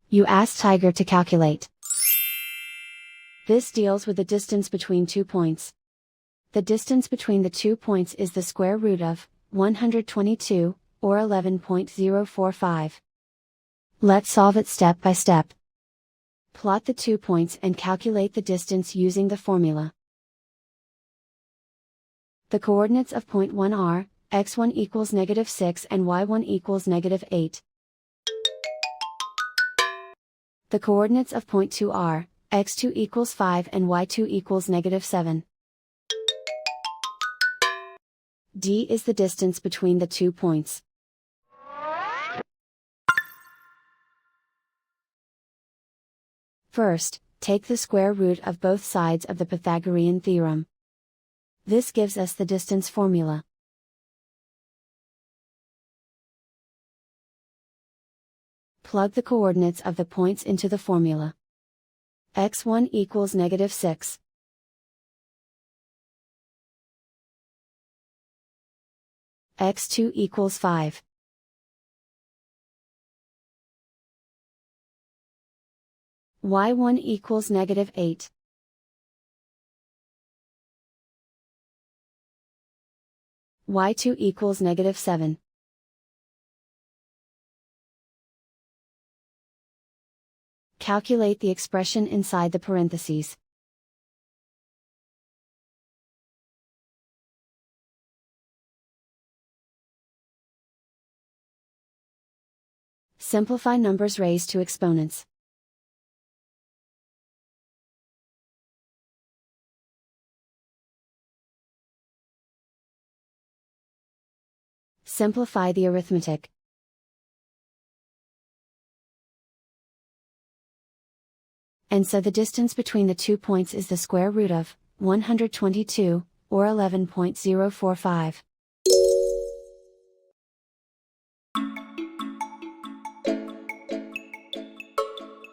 You ask Tiger to calculate. This deals with the distance between 2 points. The distance between the 2 points is the square root of 122, or 11.045. Let's solve it step by step. Plot the 2 points and calculate the distance using the formula. The coordinates of point 1 are, x1 equals -6 and y1 equals -8. The coordinates of point 2 are, x2 equals 5 and y2 equals -7. D is the distance between the 2 points. First, take the square root of both sides of the Pythagorean theorem. This gives us the distance formula. Plug the coordinates of the points into the formula. x1 equals -6. x2 equals 5. y1 equals -8. y2 equals -7. Calculate the expression inside the parentheses. Simplify numbers raised to exponents. Simplify the arithmetic. And so the distance between the 2 points is the square root of 122, or 11.045.